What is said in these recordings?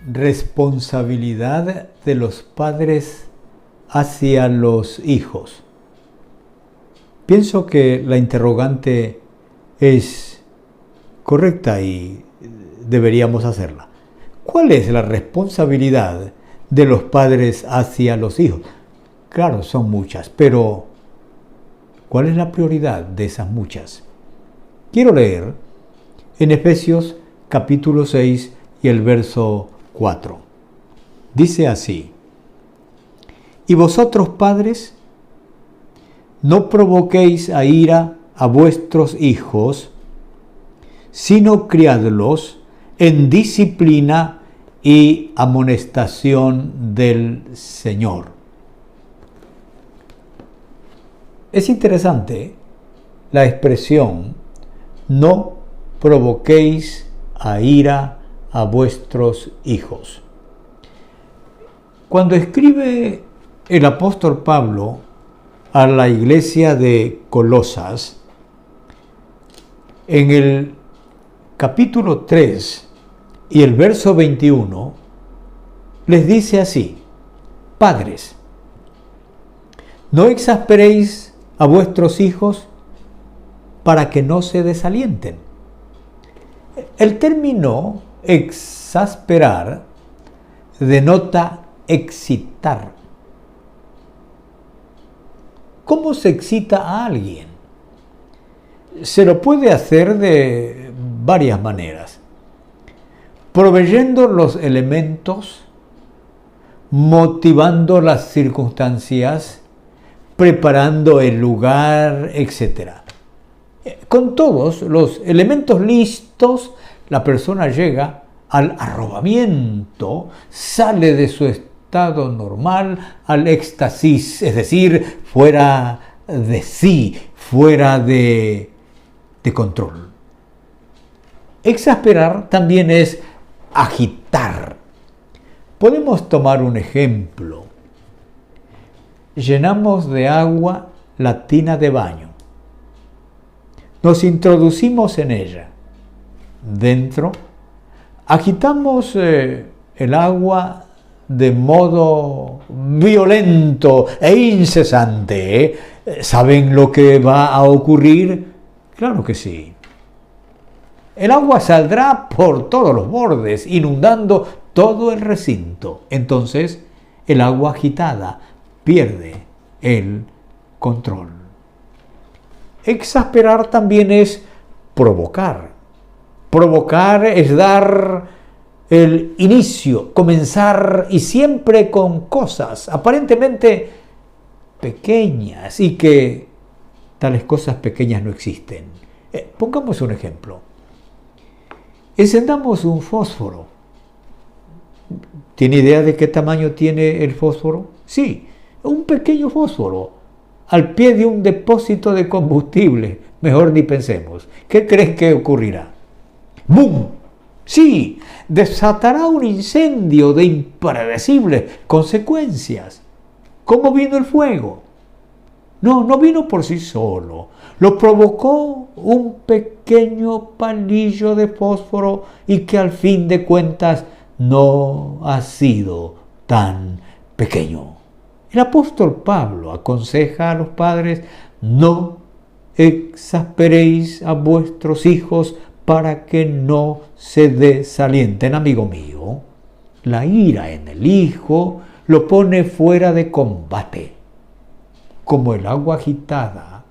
responsabilidad de los padres hacia los hijos. Pienso que la interrogante es correcta y deberíamos hacerla. ¿Cuál es la responsabilidad de los padres hacia los hijos? Claro, son muchas, pero ¿cuál es la prioridad de esas muchas? Quiero leer en Efesios capítulo 6 y el verso 4. Dice así: Y vosotros, padres, no provoquéis a ira a vuestros hijos, sino criadlos en disciplina y amonestación del Señor. Es interesante la expresión no provoquéis a ira a vuestros hijos. Cuando escribe el apóstol Pablo a la iglesia de Colosas, en el capítulo 3 y el verso 21, les dice así: Padres, no exasperéis a vuestros hijos para que no se desalienten. El término exasperar denota excitar. ¿Cómo se excita a alguien? Se lo puede hacer de varias maneras. Proveyendo los elementos, motivando las circunstancias, preparando el lugar, etc. Con todos los elementos listos, la persona llega al arrobamiento, sale de su estado normal al éxtasis, es decir, fuera de sí, fuera de control. Exasperar también es agitar. Podemos tomar un ejemplo. Llenamos de agua la tina de baño. Nos introducimos en ella. Dentro, agitamos el agua de modo violento e incesante. ¿Saben lo que va a ocurrir? Claro que sí. El agua saldrá por todos los bordes, inundando todo el recinto. Entonces, el agua agitada pierde el control. Exasperar también es provocar. Provocar es dar el inicio, comenzar, y siempre con cosas aparentemente pequeñas, y que tales cosas pequeñas no existen. Pongamos un ejemplo. Encendamos un fósforo. ¿Tiene idea de qué tamaño tiene el fósforo? Sí, un pequeño fósforo al pie de un depósito de combustible. Mejor ni pensemos. ¿Qué creen que ocurrirá? ¡Bum! Sí, desatará un incendio de impredecibles consecuencias. ¿Cómo vino el fuego? No vino por sí solo. Lo provocó un pequeño palillo de fósforo, y que al fin de cuentas no ha sido tan pequeño. El apóstol Pablo aconseja a los padres: no exasperéis a vuestros hijos para que no se desalienten. Amigo mío, la ira en el hijo lo pone fuera de combate. Como el agua agitada,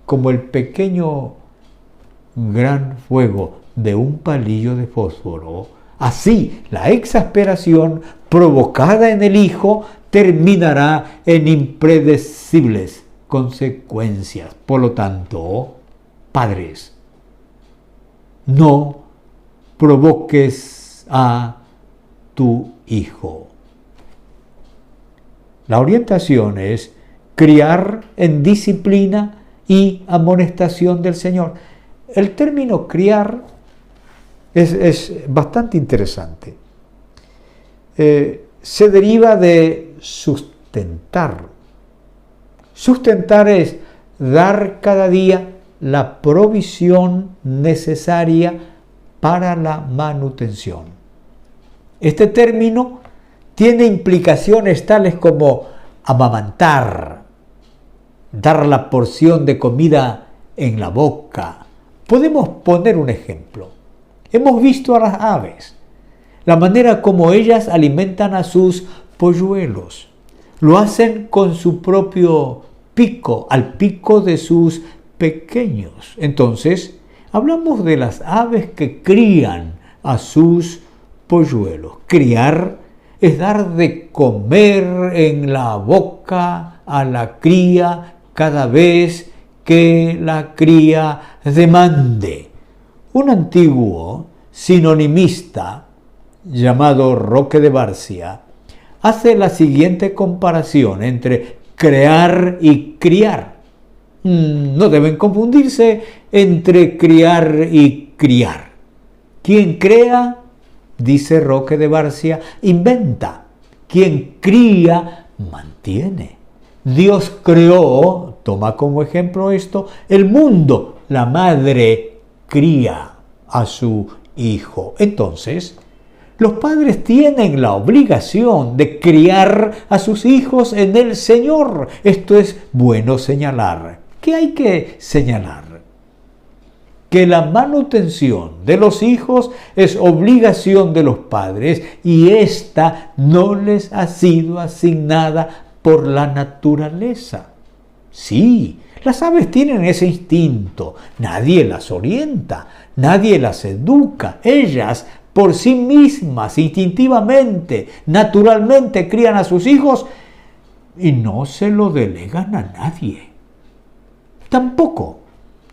como el pequeño gran fuego de un palillo de fósforo, así la exasperación provocada en el hijo terminará en impredecibles consecuencias. Por lo tanto, padres, no provoques a tu hijo. La orientación es criar en disciplina y amonestación del Señor. El término criar es bastante interesante. Se deriva de sustentar. Sustentar es dar cada día la provisión necesaria para la manutención. Este término tiene implicaciones tales como amamantar, dar la porción de comida en la boca. Podemos poner un ejemplo. Hemos visto a las aves, la manera como ellas alimentan a sus polluelos. Lo hacen con su propio pico, al pico de sus pequeños. Entonces, hablamos de las aves que crían a sus polluelos. Criar es dar de comer en la boca a la cría cada vez que la cría demande. Un antiguo sinonimista llamado Roque de Barcia hace la siguiente comparación entre crear y criar. No deben confundirse entre criar y criar. Quien crea, dice Roque de Barcia, inventa. Quien cría, mantiene. Dios creó, toma como ejemplo esto, el mundo. La madre cría a su hijo. Entonces, los padres tienen la obligación de criar a sus hijos en el Señor. Esto es bueno señalar. ¿Qué hay que señalar? Que la manutención de los hijos es obligación de los padres y esta no les ha sido asignada por la naturaleza. Sí, las aves tienen ese instinto. Nadie las orienta, nadie las educa. Ellas por sí mismas, instintivamente, naturalmente crían a sus hijos y no se lo delegan a nadie. Tampoco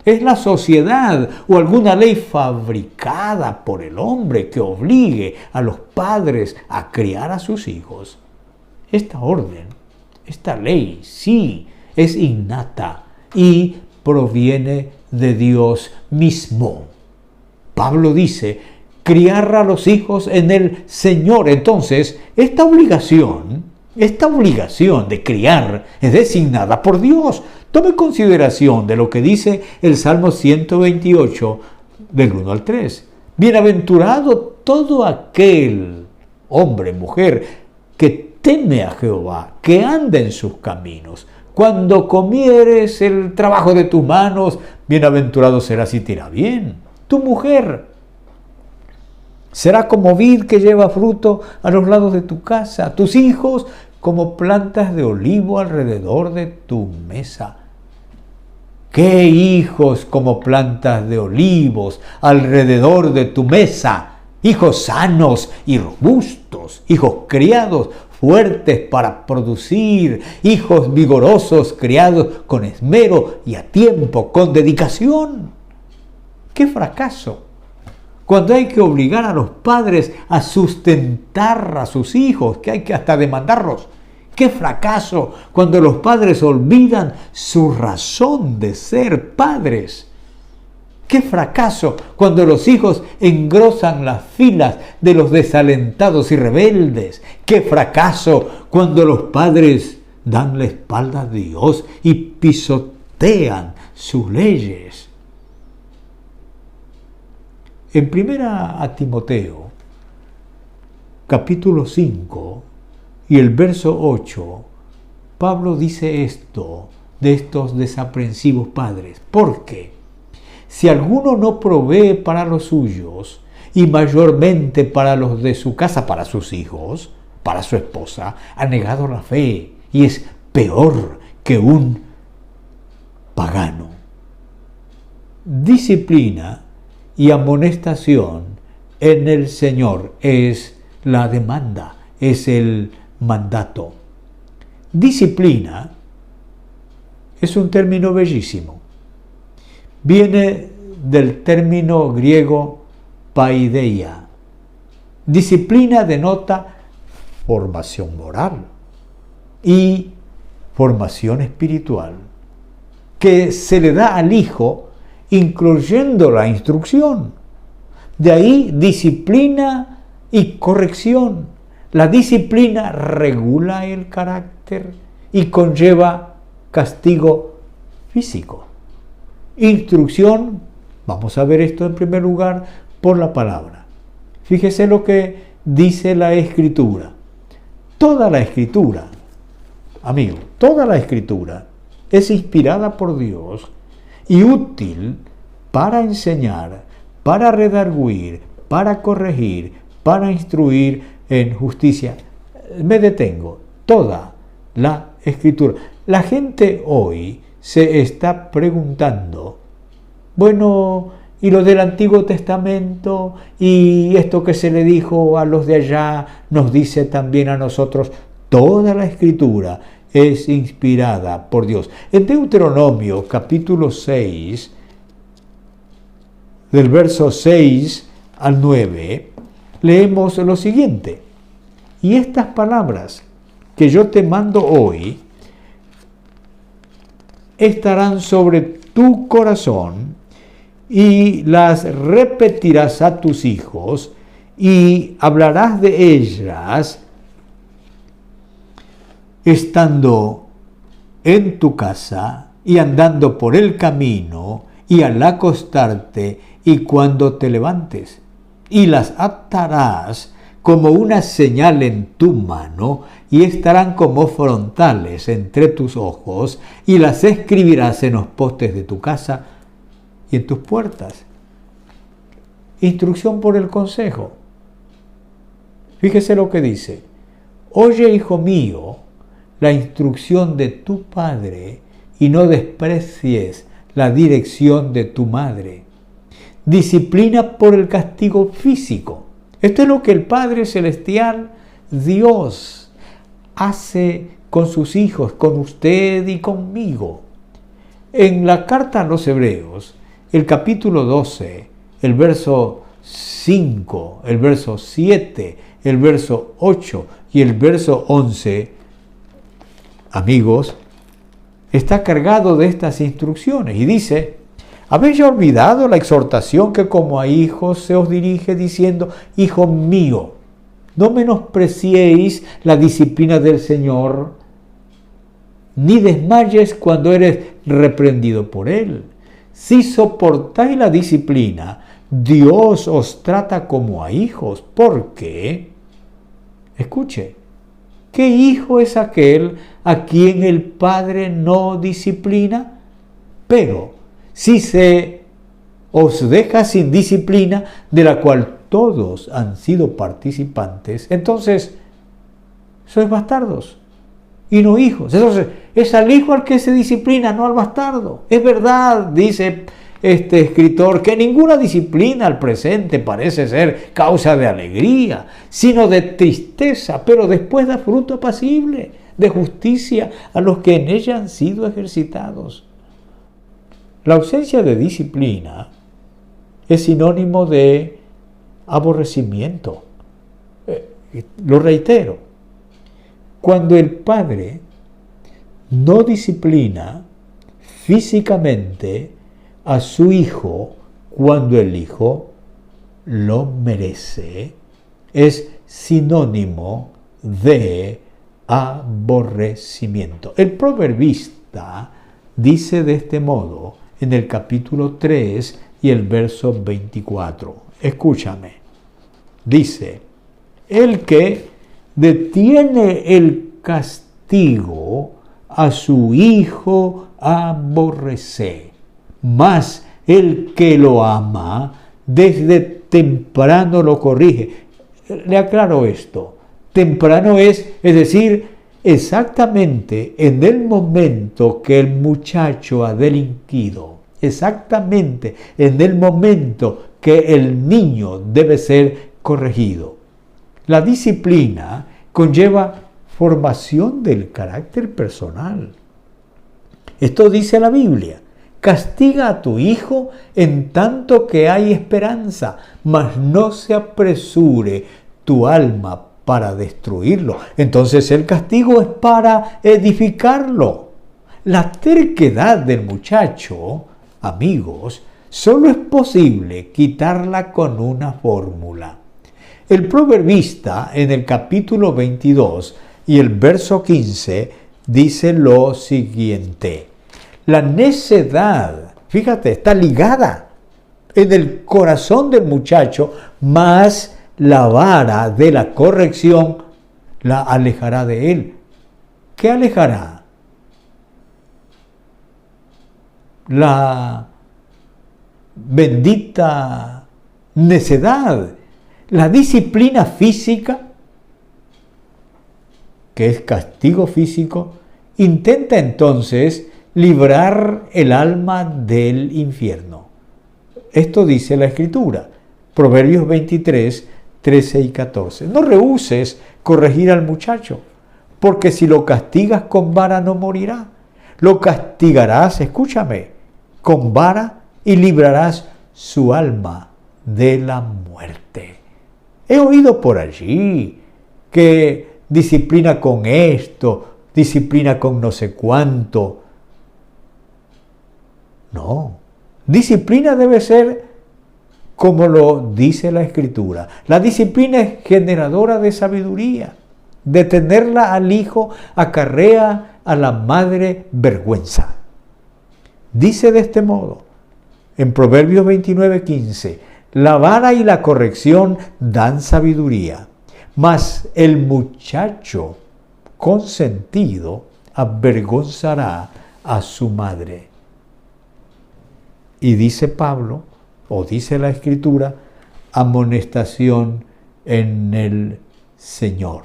es la sociedad o alguna ley fabricada por el hombre que obligue a los padres a criar a sus hijos. Esta orden, esta ley, sí, es innata y proviene de Dios mismo. Pablo dice, criar a los hijos en el Señor. Entonces, esta obligación de criar es designada por Dios. Tome consideración de lo que dice el Salmo 128, del 1 al 3. Bienaventurado todo aquel hombre, mujer, que teme a Jehová, que anda en sus caminos. Cuando comieres el trabajo de tus manos, bienaventurado serás y te irá bien. Tu mujer será como vid que lleva fruto a los lados de tu casa, tus hijos como plantas de olivo alrededor de tu mesa. ¿Qué hijos como plantas de olivos alrededor de tu mesa? Hijos sanos y robustos, hijos criados, fuertes para producir, hijos vigorosos, criados con esmero y a tiempo, con dedicación. ¡Qué fracaso! Cuando hay que obligar a los padres a sustentar a sus hijos, que hay que hasta demandarlos. ¡Qué fracaso! Cuando los padres olvidan su razón de ser padres. ¡Qué fracaso! Cuando los hijos engrosan las filas de los desalentados y rebeldes. ¡Qué fracaso! Cuando los padres dan la espalda a Dios y pisotean sus leyes. En 1 Timoteo, capítulo 5 y el verso 8, Pablo dice esto de estos desaprensivos padres. ¿Por qué? Si alguno no provee para los suyos y mayormente para los de su casa, para sus hijos, para su esposa, ha negado la fe y es peor que un pagano. Disciplina y amonestación en el Señor es la demanda, es el mandato. Disciplina es un término bellísimo. Viene del término griego paideia. Disciplina denota formación moral y formación espiritual que se le da al hijo incluyendo la instrucción. De ahí disciplina y corrección. La disciplina regula el carácter y conlleva castigo físico. Instrucción, vamos a ver esto en primer lugar por la palabra. Fíjese lo que dice la Escritura. Toda la Escritura, amigo, toda la Escritura es inspirada por Dios y útil para enseñar, para redarguir, para corregir, para instruir en justicia. Me detengo. Toda la Escritura. La gente hoy se está preguntando, bueno, y lo del Antiguo Testamento, y esto que se le dijo a los de allá, nos dice también a nosotros. Toda la Escritura es inspirada por Dios. En Deuteronomio capítulo 6, del verso 6 al 9, leemos lo siguiente: y estas palabras que yo te mando hoy estarán sobre tu corazón, y las repetirás a tus hijos, y hablarás de ellas estando en tu casa, y andando por el camino, y al acostarte, y cuando te levantes. Y las atarás como una señal en tu mano, y estarán como frontales entre tus ojos, y las escribirás en los postes de tu casa y en tus puertas. Instrucción por el consejo. Fíjese lo que dice: oye, hijo mío, la instrucción de tu padre, y no desprecies la dirección de tu madre. Disciplina por el castigo físico. Esto es lo que el Padre Celestial, Dios, hace con sus hijos, con usted y conmigo. En la carta a los Hebreos, el capítulo 12, el verso 5, el verso 7, el verso 8 y el verso 11, amigos, está cargado de estas instrucciones y dice: ¿habéis ya olvidado la exhortación que como a hijos se os dirige, diciendo: hijo mío, no menospreciéis la disciplina del Señor, ni desmayes cuando eres reprendido por Él? Si soportáis la disciplina, Dios os trata como a hijos. ¿Por qué? Escuche, ¿qué hijo es aquel a quien el Padre no disciplina? Pero si se os deja sin disciplina, de la cual todos han sido participantes, entonces sois bastardos y no hijos. Entonces es al hijo al que se disciplina, no al bastardo. Es verdad, dice este escritor, que ninguna disciplina al presente parece ser causa de alegría, sino de tristeza, pero después da fruto apacible de justicia a los que en ella han sido ejercitados. La ausencia de disciplina es sinónimo de aborrecimiento. Lo reitero, cuando el padre no disciplina físicamente a su hijo cuando el hijo lo merece, es sinónimo de aborrecimiento. El proverbista dice de este modo en el capítulo 3 y el verso 24. Escúchame. Dice: el que detiene el castigo a su hijo aborrece, mas el que lo ama desde temprano lo corrige. Le aclaro esto. Temprano es decir, exactamente en el momento que el muchacho ha delinquido, exactamente en el momento que el niño debe ser corregido. La disciplina conlleva formación del carácter personal. Esto dice la Biblia: castiga a tu hijo en tanto que hay esperanza, mas no se apresure tu alma para destruirlo. Entonces el castigo es para edificarlo. La terquedad del muchacho, amigos, solo es posible quitarla con una fórmula. El proverbista en el capítulo 22 y el verso 15 dice lo siguiente: la necedad, fíjate, está ligada en el corazón del muchacho más la vara de la corrección la alejará de él. ¿Qué alejará? La bendita necedad, la disciplina física, que es castigo físico, intenta entonces librar el alma del infierno. Esto dice la Escritura, Proverbios 23, 13 y 14. No rehúses corregir al muchacho, porque si lo castigas con vara no morirá. Lo castigarás, escúchame, con vara y librarás su alma de la muerte. He oído por allí que disciplina con esto, disciplina con no sé cuánto. No, disciplina debe ser como lo dice la Escritura. La disciplina es generadora de sabiduría. Detenerla al hijo acarrea a la madre vergüenza. Dice de este modo, en Proverbios 29:15, la vara y la corrección dan sabiduría, mas el muchacho consentido avergonzará a su madre. Y dice Pablo, o dice la Escritura, amonestación en el Señor.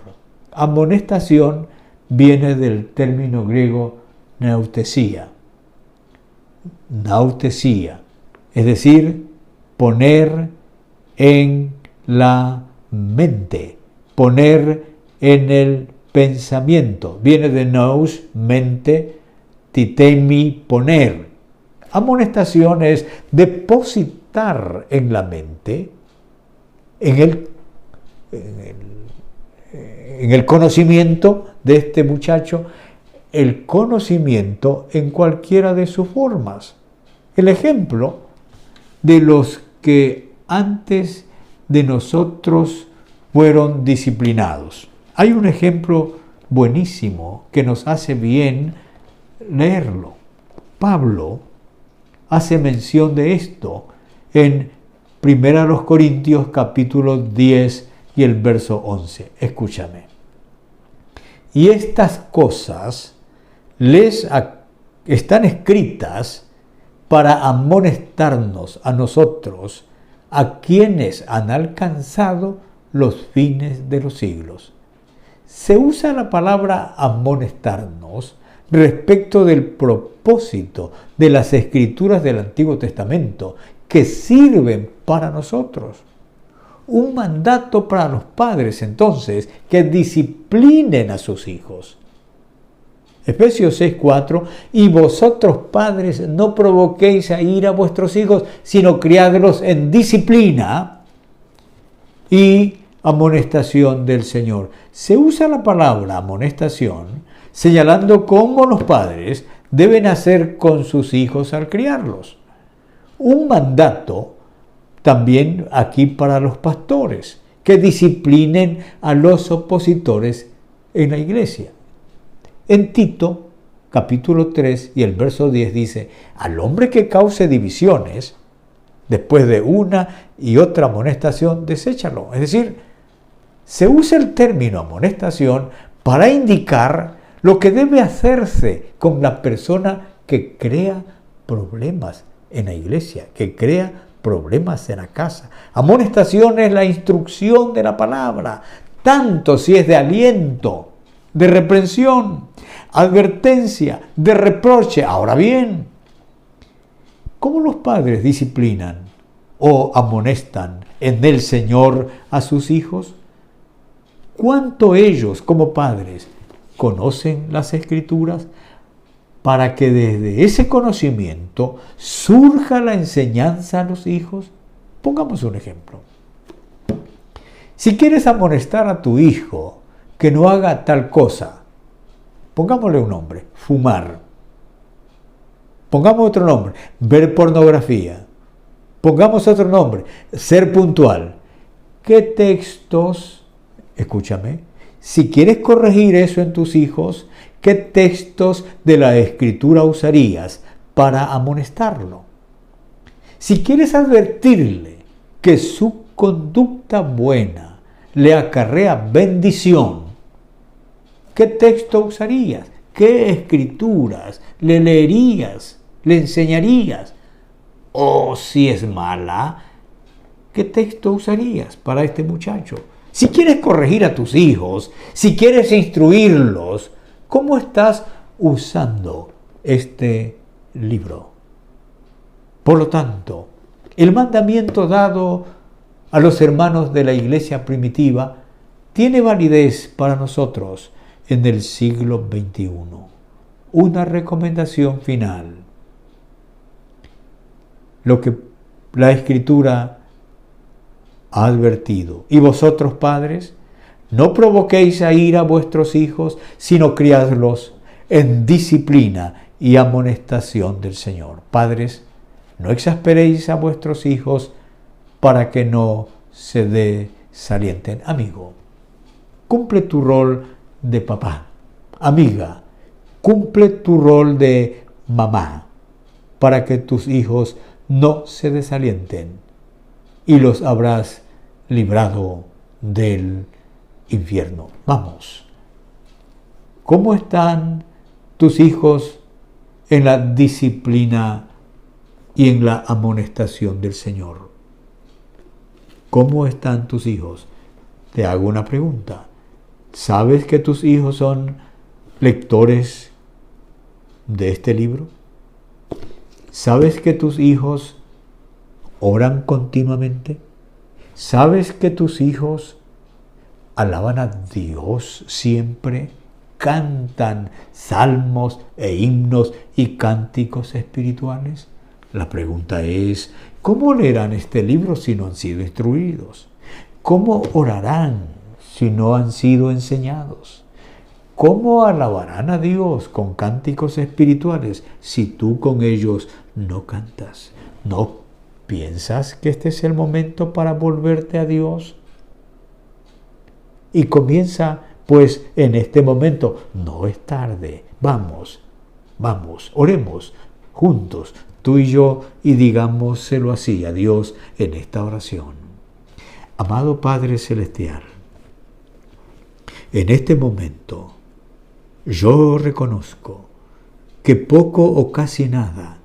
Amonestación viene del término griego nautesía. Nautesía, es decir, poner en la mente, poner en el pensamiento. Viene de nous, mente, titemi, poner. Amonestación es depositar en la mente, en el conocimiento de este muchacho, el conocimiento en cualquiera de sus formas. El ejemplo de los que antes de nosotros fueron disciplinados. Hay un ejemplo buenísimo que nos hace bien leerlo. Pablo hace mención de esto en 1 Corintios capítulo 10 y el verso 11. Escúchame. Y estas cosas están escritas para amonestarnos a nosotros, a quienes han alcanzado los fines de los siglos. Se usa la palabra amonestarnos respecto del propósito de las escrituras del Antiguo Testamento que sirven para nosotros. Un mandato para los padres, entonces, que disciplinen a sus hijos. Efesios 6:4, y vosotros padres no provoquéis a ira a vuestros hijos, sino criadlos en disciplina y amonestación del Señor. Se usa la palabra amonestación señalando cómo los padres deben hacer con sus hijos al criarlos. Un mandato también aquí para los pastores, que disciplinen a los opositores en la iglesia. En Tito, capítulo 3 y el verso 10 dice, al hombre que cause divisiones, después de una y otra amonestación, deséchalo. Es decir, se usa el término amonestación para indicar lo que debe hacerse con la persona que crea problemas en la iglesia, que crea problemas en la casa. Amonestación es la instrucción de la palabra, tanto si es de aliento, de reprensión, advertencia, de reproche. Ahora bien, ¿cómo los padres disciplinan o amonestan en el Señor a sus hijos? ¿Cuánto ellos como padres conocen las Escrituras para que desde ese conocimiento surja la enseñanza a los hijos? Pongamos un ejemplo. Si quieres amonestar a tu hijo que no haga tal cosa, pongámosle un nombre, fumar. Pongamos otro nombre, ver pornografía. Pongamos otro nombre, ser puntual. ¿Qué textos, escúchame, si quieres corregir eso en tus hijos, qué textos de la Escritura usarías para amonestarlo? Si quieres advertirle que su conducta buena le acarrea bendición, ¿qué texto usarías? ¿Qué escrituras le leerías? ¿Le enseñarías? O si es mala, ¿qué texto usarías para este muchacho? Si quieres corregir a tus hijos, si quieres instruirlos, ¿cómo estás usando este libro? Por lo tanto, el mandamiento dado a los hermanos de la iglesia primitiva tiene validez para nosotros en el siglo XXI. Una recomendación final. Lo que la Escritura ha advertido. Y vosotros, padres, no provoquéis a ira a vuestros hijos, sino criadlos en disciplina y amonestación del Señor. Padres, no exasperéis a vuestros hijos para que no se desalienten. Amigo, cumple tu rol de papá. Amiga, cumple tu rol de mamá para que tus hijos no se desalienten y los habrás librado del infierno. Vamos. ¿Cómo están tus hijos en la disciplina y en la amonestación del Señor? ¿Cómo están tus hijos? Te hago una pregunta. ¿Sabes que tus hijos son lectores de este libro? ¿Sabes que tus hijos oran continuamente? ¿Sabes que tus hijos alaban a Dios siempre? ¿Cantan salmos e himnos y cánticos espirituales? La pregunta es, ¿cómo leerán este libro si no han sido instruidos? ¿Cómo orarán si no han sido enseñados? ¿Cómo alabarán a Dios con cánticos espirituales si tú con ellos no cantas? ¿No piensas que este es el momento para volverte a Dios? Y comienza, pues, en este momento. No es tarde. Vamos, oremos juntos, tú y yo, y digámoselo así a Dios en esta oración. Amado Padre Celestial, en este momento yo reconozco que poco o casi nada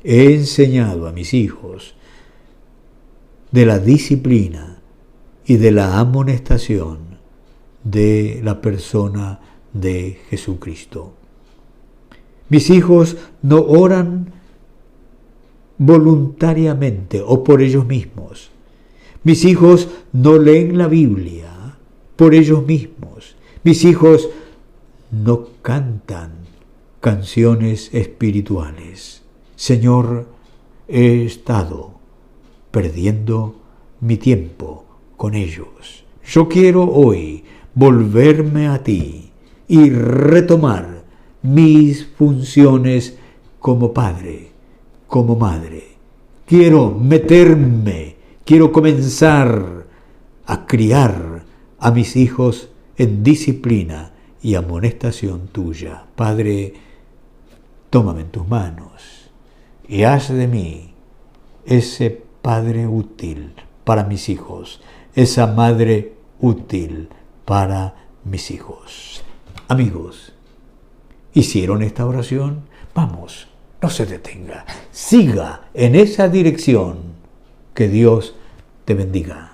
he enseñado a mis hijos de la disciplina y de la amonestación de la persona de Jesucristo. Mis hijos no oran voluntariamente o por ellos mismos. Mis hijos no leen la Biblia por ellos mismos. Mis hijos no cantan canciones espirituales. Señor, he estado perdiendo mi tiempo con ellos. Yo quiero hoy volverme a ti y retomar mis funciones como padre, como madre. Quiero quiero comenzar a criar a mis hijos en disciplina y amonestación tuya. Padre, tómame en tus manos y haz de mí ese padre útil para mis hijos, esa madre útil para mis hijos. Amigos, ¿hicieron esta oración? Vamos, no se detenga. Siga en esa dirección. Que Dios te bendiga.